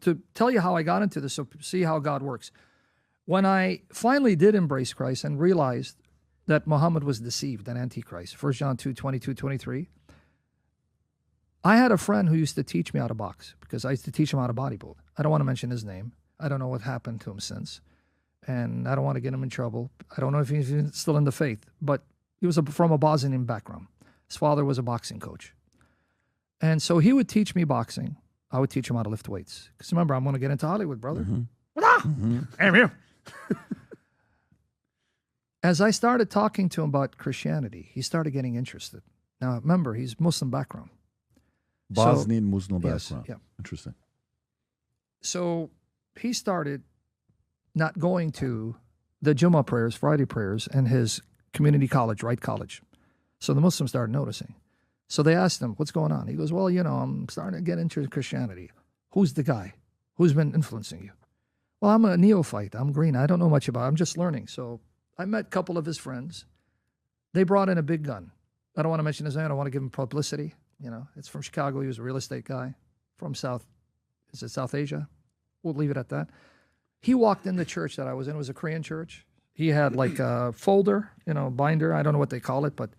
to tell you how I got into this, so see how God works. When I finally did embrace Christ and realized that Muhammad was deceived, an antichrist, 1 John 2, 22, 23, I had a friend who used to teach me how to box because I used to teach him how to bodybuild. I don't want to mention his name. I don't know what happened to him since. And I don't want to get him in trouble. I don't know if he's still in the faith, but he was from a Bosnian background. His father was a boxing coach. And so he would teach me boxing. I would teach him how to lift weights. Because remember, I'm going to get into Hollywood, brother. Damn you. As I started talking to him about Christianity, he started getting interested. Now, remember, he's Muslim background. Bosnian Muslim background. Yeah. Interesting. So he started not going to the Jummah prayers, Friday prayers, and his community college, Wright College. So the Muslims started noticing. So they asked him, what's going on? He goes, well, I'm starting to get into Christianity. Who's the guy? Who's been influencing you? Well, I'm a neophyte. I'm green. I don't know much about it. I'm just learning. So I met a couple of his friends. They brought in a big gun. I don't want to mention his name. I don't want to give him publicity. It's from Chicago. He was a real estate guy from South Asia? We'll leave it at that. He walked in the church that I was in. It was a Korean church. He had like a folder, binder. I don't know what they call it, but,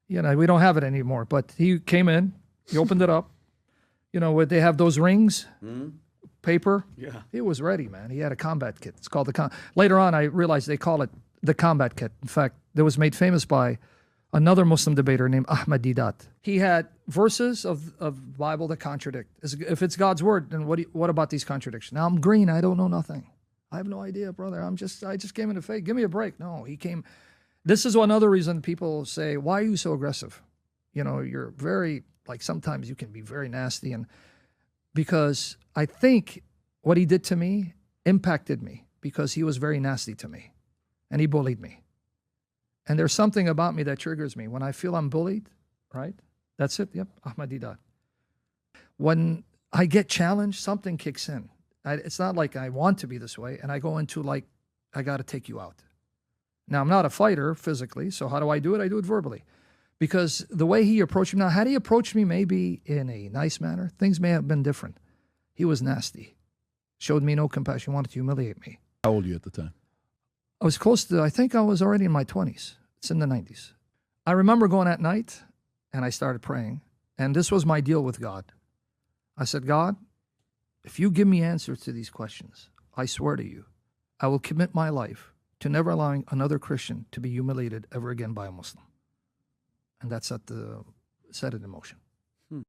we don't have it anymore. But he came in. He opened it up. Where they have those rings, paper. Yeah. He was ready, man. He had a combat kit. It's called Later on, I realized they call it the combat kit. In fact, it was made famous by another Muslim debater named Ahmad Didat. He had verses of Bible that contradict. If it's God's word, then what about these contradictions? Now, I'm green. I don't know nothing. I have no idea, brother. I just came into faith. Give me a break. No, he came. This is another reason people say, why are you so aggressive? You're very, sometimes you can be very nasty. And because I think what he did to me impacted me because he was very nasty to me and he bullied me. And there's something about me that triggers me. When I feel I'm bullied, right? That's it. Yep, Ahmad Didat. When I get challenged, something kicks in. It's not like I want to be this way, and I go into I got to take you out. Now, I'm not a fighter physically, so how do I do it? I do it verbally. Because the way he approached me, now, had he approached me maybe in a nice manner, things may have been different. He was nasty. Showed me no compassion, wanted to humiliate me. How old were you at the time? I was I think I was already in my 20s. It's in the 90s. I remember going at night, and I started praying. And this was my deal with God. I said, God, if you give me answers to these questions, I swear to you, I will commit my life to never allowing another Christian to be humiliated ever again by a Muslim. And that set it in motion.